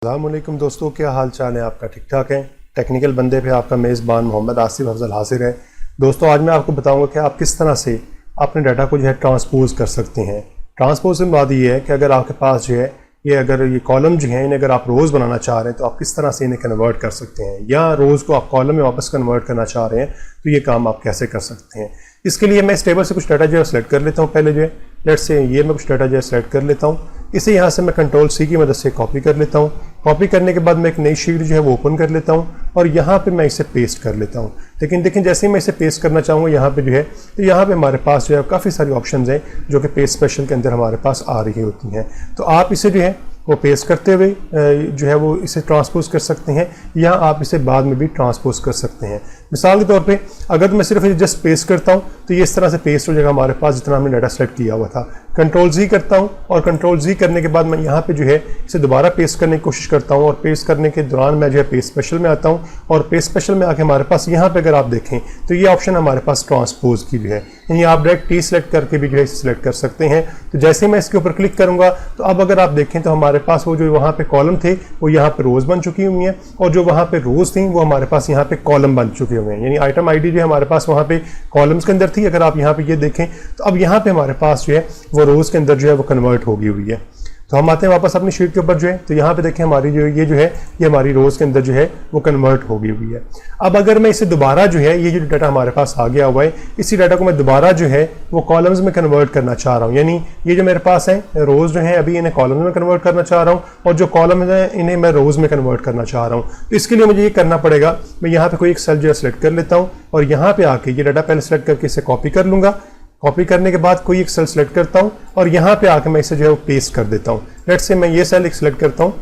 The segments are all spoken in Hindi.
अस्सलामुअलैकुम दोस्तों, क्या हाल चाल है आपका? ठीक ठाक है। टेक्निकल बंदे पे आपका मेज़बान मोहम्मद आसिफ अफजल हाजिर है। दोस्तों, आज मैं आपको बताऊंगा कि आप किस तरह से अपने डाटा को जो है ट्रांसपोज कर सकते हैं। ट्रांसपोज में बात ये है कि अगर आपके पास जो है ये कॉलम जो है, इन्हें अगर आप रोज़ बनाना चाह रहे हैं तो आप किस तरह से इन्हें कन्वर्ट कर सकते हैं, या रोज़ को आप कॉलम में वापस कन्वर्ट करना चाह रहे हैं तो ये काम आप कैसे कर सकते हैं। इसके लिए मैं इस टेबल से कुछ डाटा जो है सेलेक्ट कर लेता हूँ। पहले जो है लेट्स से ये मैं कुछ डाटा जो है सेलेक्ट कर लेता हूँ। इसे यहाँ से मैं कंट्रोल सी की मदद से कॉपी कर लेता हूँ। कॉपी करने के बाद मैं एक नई शीट जो है वो ओपन कर लेता हूँ और यहाँ पे मैं इसे पेस्ट कर लेता हूँ। लेकिन देखें, जैसे ही मैं इसे पेस्ट करना चाहूँगा यहाँ पे जो है, तो यहाँ पे हमारे पास जो है काफ़ी सारी ऑप्शंस हैं जो कि पेस्ट स्पेशल के अंदर हमारे पास आ रही होती हैं। तो आप इसे जो है वो पेस्ट करते हुए जो है वो इसे ट्रांसपोज कर सकते हैं, या आप इसे बाद में भी ट्रांसपोज कर सकते हैं। मिसाल के तौर पे अगर मैं सिर्फ जस्ट पेस्ट करता हूँ तो ये इस तरह से पेस्ट हो जाएगा हमारे पास जितना हमने डाटा सेलेक्ट किया हुआ था। कंट्रोल जी करता हूँ और कंट्रोल जी करने के बाद मैं यहाँ पे जो है इसे दोबारा पेस्ट करने की कोशिश करता हूँ, और पेस्ट करने के दौरान मैं जो है पेस्ट स्पेशल में आता हूँ, और पेस्ट स्पेशल में आके हमारे पास यहाँ पे अगर आप देखें तो ये ऑप्शन हमारे पास ट्रांसपोज की जो है, यानी आप डायरेक्ट टी सेलेक्ट करके भी जो है सिलेक्ट कर सकते हैं। तो जैसे मैं इसके ऊपर क्लिक करूँगा तो अब अगर आप देखें तो हमारे पास वो जो वहाँ पे कॉलम थे वो यहाँ पे रोज बन चुकी हुई हैं, और जो वहाँ पे रोज थी वो हमारे पास यहाँ पे कॉलम बन चुके हुए हैं। यानी आइटम आईडी जो हमारे पास वहाँ पे कॉलम्स के अंदर थी, अगर आप यहाँ पे ये देखें तो अब यहाँ पे हमारे पास जो है वो रोज के अंदर जो है वो कन्वर्ट होगी हुई है। तो हम आते हैं वापस अपनी शीट के ऊपर जो है, तो यहाँ पे देखें हमारी जो है ये हमारी रोज के अंदर जो है वो कन्वर्ट हो गई हुई है। अब अगर मैं इसे दोबारा जो है ये जो डाटा हमारे पास आ गया हुआ है, इसी डाटा को मैं दोबारा जो है वो कॉलम्स में कन्वर्ट करना चाह रहा हूँ। यानी ये जो मेरे पास है रोज जो है अभी इन्हें कॉलम्स में कन्वर्ट करना चाह रहा हूँ, और जो कॉलम है इन्हें मैं रोज में कन्वर्ट करना चाह रहा हूँ। तो इसके लिए मुझे ये करना पड़ेगा, मैं यहाँ पे कोई एक सेल जो है सेलेक्ट कर लेता हूँ और यहाँ पे आके ये डाटा पहले सेलेक्ट करके इसे कॉपी कर लूंगा। कॉपी करने के बाद कोई एक सेल सेलेक्ट करता हूं और यहाँ पे आके मैं इसे जो है पेस्ट कर देता हूं। लेट्स से मैं ये सेल एक सेलेक्ट करता हूं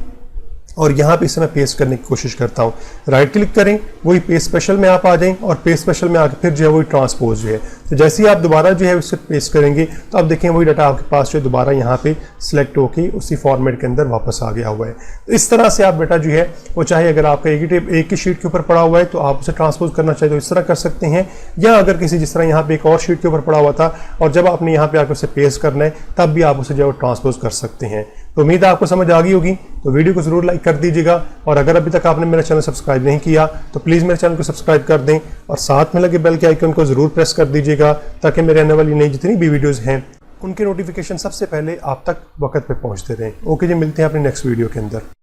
और यहाँ पे इसे मैं पेस्ट करने की कोशिश करता हूँ। राइट क्लिक करें, वही पेस्ट स्पेशल में आप आ जाएं और पेस्ट स्पेशल में आके फिर जो है वही ट्रांसपोज जो है। तो जैसे ही आप दोबारा जो है उससे पेस्ट करेंगे तो आप देखें वही डाटा आपके पास जो है दोबारा यहाँ पे सिलेक्ट होके उसी फॉर्मेट के अंदर वापस आ गया हुआ है। तो इस तरह से आप डाटा जो है वो, चाहे अगर आपका एक ही शीट के ऊपर पड़ा हुआ है तो आप उसे ट्रांसपोज करना चाहिए तो इस तरह कर सकते हैं, या अगर किसी जिस तरह यहाँ पे एक और शीट के ऊपर पड़ा हुआ था और जब आपने यहाँ पे आकर उसे पेस्ट करना है तब भी आप उसे जो है ट्रांसपोज कर सकते हैं। तो उम्मीद है आपको समझ आ गई होगी। तो वीडियो को जरूर लाइक कर दीजिएगा, और अगर अभी तक आपने मेरा चैनल सब्सक्राइब नहीं किया तो प्लीज़ मेरे चैनल को सब्सक्राइब कर दें और साथ में लगे बेल के आइकन को जरूर प्रेस कर दीजिएगा, ताकि मेरे आने वाली नई जितनी भी वीडियोज़ हैं उनके नोटिफिकेशन सबसे पहले आप तक वक्त पे पहुंचते रहें। ओके जी, मिलते हैं अपने नेक्स्ट वीडियो के अंदर।